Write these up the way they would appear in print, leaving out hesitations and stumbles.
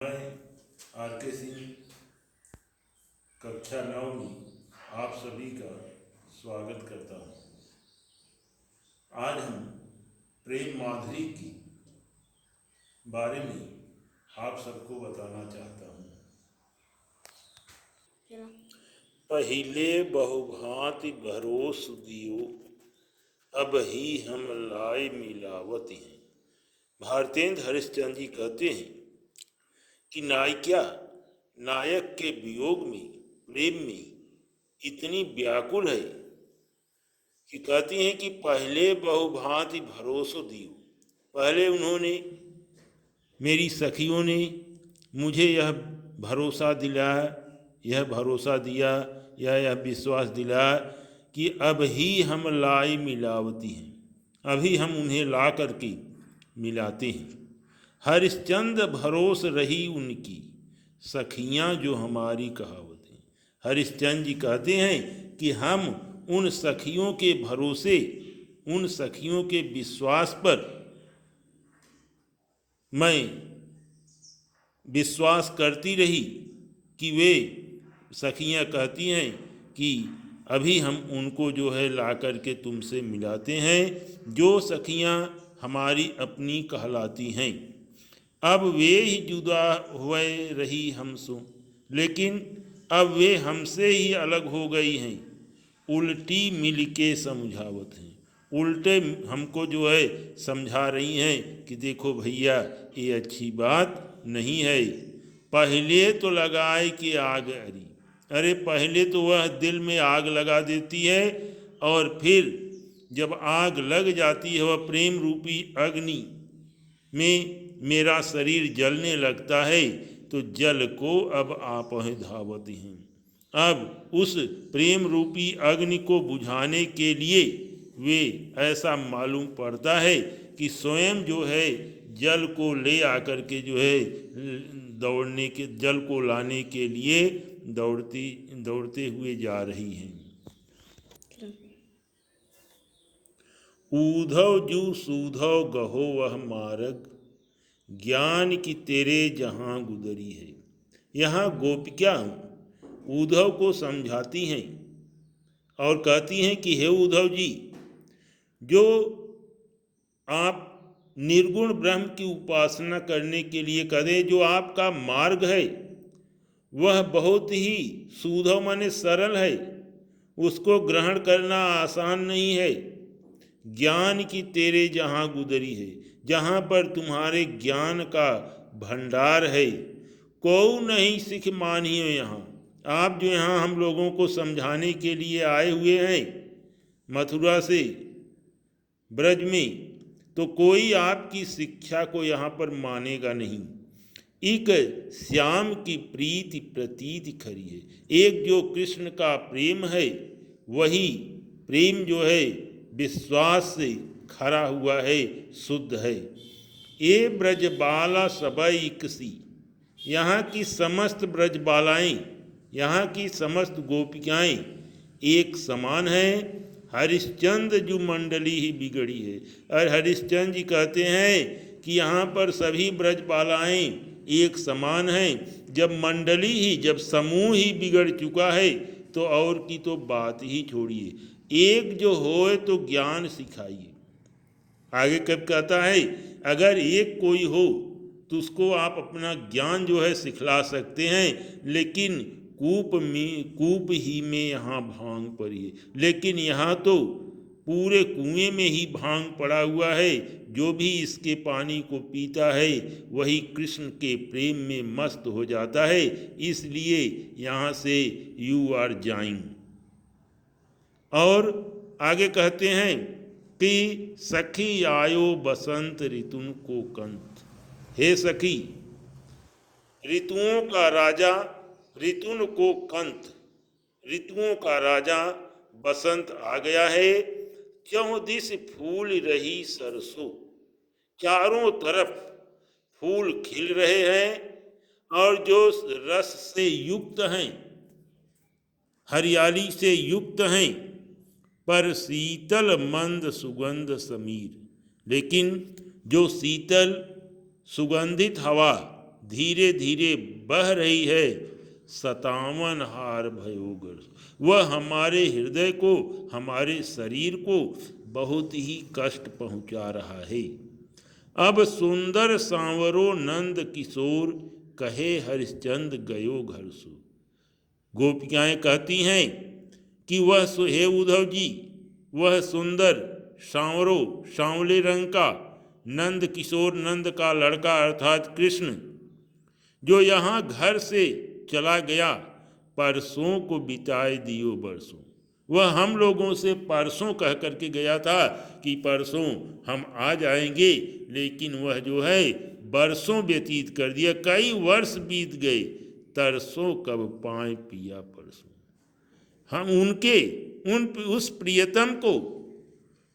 मैं आर के सिंह कक्षा 9 में आप सभी का स्वागत करता हूँ। आज हम प्रेम माधुरी की बारे में आप सबको बताना चाहता हूँ। पहिले बहुभांति भरोस दियो, अब ही हम लाए मिलावत हैं। भारतेंद्र हरिश्चंद्र जी कहते हैं कि नायिका नायक के वियोग में, प्रेम में इतनी व्याकुल है कि कहती हैं कि पहले बहुभांति भरोसा दियो। पहले उन्होंने, मेरी सखियों ने मुझे यह भरोसा दिलाया, यह भरोसा दिया, यह विश्वास दिलाया कि अब ही हम लाई मिलावती हैं, अभी हम उन्हें ला करके मिलाते हैं। हरिश्चंद्र भरोस रही उनकी सखियां जो हमारी कहावतें। हरिश्चंद्र जी कहते हैं कि हम उन सखियों के भरोसे, उन सखियों के विश्वास पर मैं विश्वास करती रही कि वे सखियां कहती हैं कि अभी हम उनको जो है ला करके तुमसे मिलाते हैं, जो सखियां हमारी अपनी कहलाती हैं। अब वे ही जुदा हुए रही हमसे, लेकिन अब वे हमसे ही अलग हो गई हैं, उल्टी मिल के समझावत हैं। उल्टे हमको जो है समझा रही हैं कि देखो भैया, ये अच्छी बात नहीं है। पहले तो लगाए कि आग अरी, अरे पहले तो वह दिल में आग लगा देती है, और फिर जब आग लग जाती है वह प्रेम रूपी अग्नि में मेरा शरीर जलने लगता है, तो जल को अब आप धावत हैं। अब उस प्रेम रूपी अग्नि को बुझाने के लिए वे, ऐसा मालूम पड़ता है कि स्वयं जो है जल को ले आकर के जो है दौड़ने के, जल को लाने के लिए दौड़ते हुए जा रही हैं। ऊधव जू सूधव गहो वह मार्ग, ज्ञान की तेरे जहाँ गुदरी है। यहाँ गोपिका उद्धव को समझाती हैं और कहती हैं कि हे उद्धव जी, जो आप निर्गुण ब्रह्म की उपासना करने के लिए करें, जो आपका मार्ग है वह बहुत ही सूधव माने सरल है, उसको ग्रहण करना आसान नहीं है। ज्ञान की तेरे जहाँ गुदरी है, जहाँ पर तुम्हारे ज्ञान का भंडार है, को नहीं सिख मानियो। यहाँ आप जो यहाँ हम लोगों को समझाने के लिए आए हुए हैं मथुरा से ब्रज में, तो कोई आपकी शिक्षा को यहाँ पर मानेगा नहीं। एक श्याम की प्रीति प्रतीति खरी है। एक जो कृष्ण का प्रेम है, वही प्रेम जो है विश्वास से खरा हुआ है, शुद्ध है। ये ब्रजबाला सबई कसी, यहाँ की समस्त ब्रजबालाएं, यहाँ की समस्त गोपिकाएं एक समान हैं। हरिश्चंद्र जो मंडली ही बिगड़ी है, और हरिश्चंद्र जी कहते हैं कि यहाँ पर सभी ब्रजबालाएं एक समान हैं। जब मंडली ही, जब समूह ही बिगड़ चुका है, तो और की तो बात ही छोड़िए। एक जो होए तो ज्ञान सिखाइए। आगे कब कहता है, अगर एक कोई हो तो उसको आप अपना ज्ञान जो है सिखला सकते हैं, लेकिन कूप ही में यहाँ भांग पड़ी है। लेकिन यहाँ तो पूरे कुएं में ही भांग पड़ा हुआ है। जो भी इसके पानी को पीता है वही कृष्ण के प्रेम में मस्त हो जाता है। इसलिए यहाँ से यू आर जाइंग। और आगे कहते हैं कि सखी आयो बसंत ऋतुन को कंत। हे सखी, ऋतुओं का राजा, ऋतुन को कंत, ऋतुओं का राजा बसंत आ गया है। क्यों दिस फूल रही सरसों, चारों तरफ फूल खिल रहे हैं और जो रस से युक्त हैं, हरियाली से युक्त हैं, पर शीतल मंद सुगंध समीर। लेकिन जो शीतल सुगंधित हवा धीरे धीरे बह रही है, सतावन हार भयोगर। वह हमारे हृदय को, हमारे शरीर को बहुत ही कष्ट पहुंचा रहा है। अब सुंदर सांवरो नंद किशोर, कहे हरिश्चंद्र गयो घर सो। गोपिकाएं कहती हैं कि हे उद्धव जी, वह सुंदर सांवरो, सांवले रंग का नंद किशोर, नंद का लड़का अर्थात कृष्ण, जो यहाँ घर से चला गया, परसों को बिताए दियो बरसों। वह हम लोगों से परसों कह करके गया था कि परसों हम आ जाएंगे, लेकिन वह जो है बरसों व्यतीत कर दिया। कई वर्ष बीत गए, तरसों कब पाए पिया परसों। हम उस प्रियतम को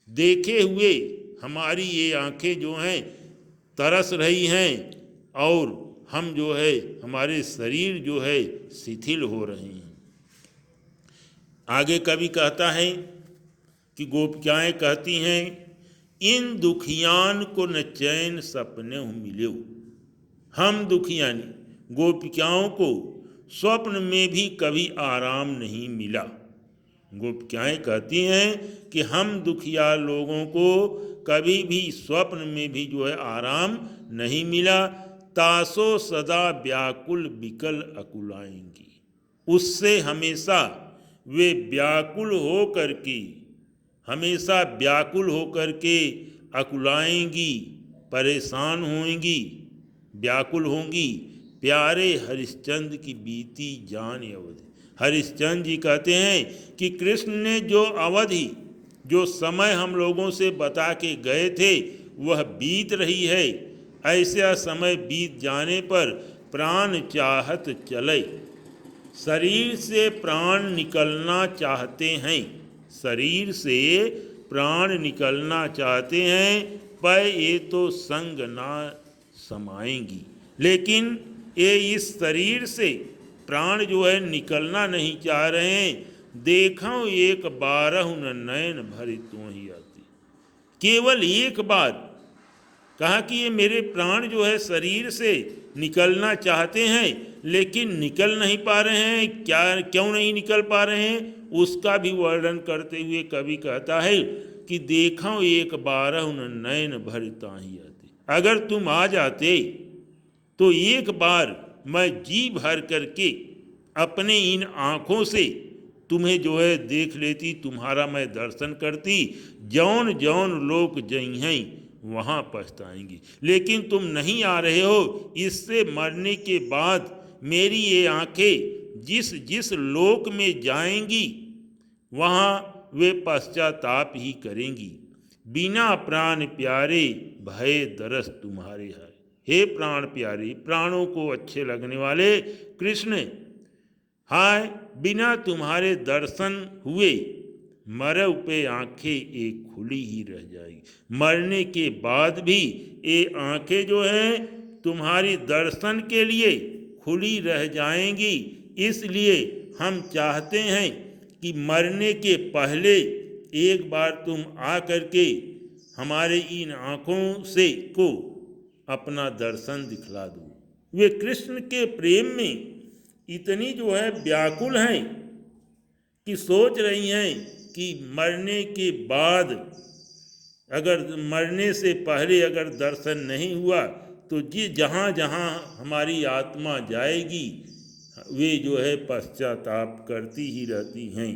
देखे हुए हमारी ये आंखें जो हैं तरस रही हैं, और हम जो है हमारे शरीर जो है शिथिल हो रहे हैं। आगे कवि कहता है कि गोपिकाएं कहती हैं, इन दुखियान को न चैन सपने मिले। हम दुखियानी गोपिकाओं को स्वप्न में भी कभी आराम नहीं मिला। गोपिकाएं कहती हैं कि हम दुखिया लोगों को कभी भी स्वप्न में भी जो है आराम नहीं मिला। तासो सदा व्याकुल विकल अकुलाएंगी। उससे हमेशा वे व्याकुल हो करके, हमेशा व्याकुल हो करके अकुलाएंगी, परेशान होंगी, व्याकुल होंगी। प्यारे हरिश्चंद्र की बीती जान अवधि। हरिश्चंद्र जी कहते हैं कि कृष्ण ने जो अवधि, जो समय हम लोगों से बता के गए थे, वह बीत रही है। ऐसा समय बीत जाने पर प्राण चाहत चले। शरीर से प्राण निकलना चाहते हैं, शरीर से प्राण निकलना चाहते हैं, पर ये तो संग ना समाएंगी। लेकिन ये इस शरीर से प्राण जो है निकलना नहीं चाह रहे हैं। देखो एक बारह नयन भरी तू ही आती। केवल एक बार कहा कि ये मेरे प्राण जो है शरीर से निकलना चाहते हैं, लेकिन निकल नहीं पा रहे हैं। क्यों नहीं निकल पा रहे हैं, उसका भी वर्णन करते हुए कवि कहता है कि देखो एक बारह नयन भरता ही आते। अगर तुम आ जाते तो एक बार मैं जी भर करके अपने इन आँखों से तुम्हें जो है देख लेती, तुम्हारा मैं दर्शन करती। जौन जौन लोग जई हैं वहाँ पछताएंगी, लेकिन तुम नहीं आ रहे हो। इससे मरने के बाद मेरी ये आंखें जिस जिस लोक में जाएंगी, वहाँ वे पश्चाताप ही करेंगी। बिना प्राण प्यारे भय दरस तुम्हारे है। हे प्राण प्यारे, प्राणों को अच्छे लगने वाले कृष्ण, हाय बिना तुम्हारे दर्शन हुए मरव पे आंखें एक खुली ही रह जाएगी। मरने के बाद भी ये आंखें जो हैं तुम्हारी दर्शन के लिए खुली रह जाएंगी। इसलिए हम चाहते हैं कि मरने के पहले एक बार तुम आ करके हमारे इन आँखों से को अपना दर्शन दिखला दो। वे कृष्ण के प्रेम में इतनी जो है व्याकुल हैं कि सोच रही हैं कि मरने के बाद, अगर मरने से पहले अगर दर्शन नहीं हुआ तो जहाँ जहाँ हमारी आत्मा जाएगी वे जो है पश्चाताप करती ही रहती हैं।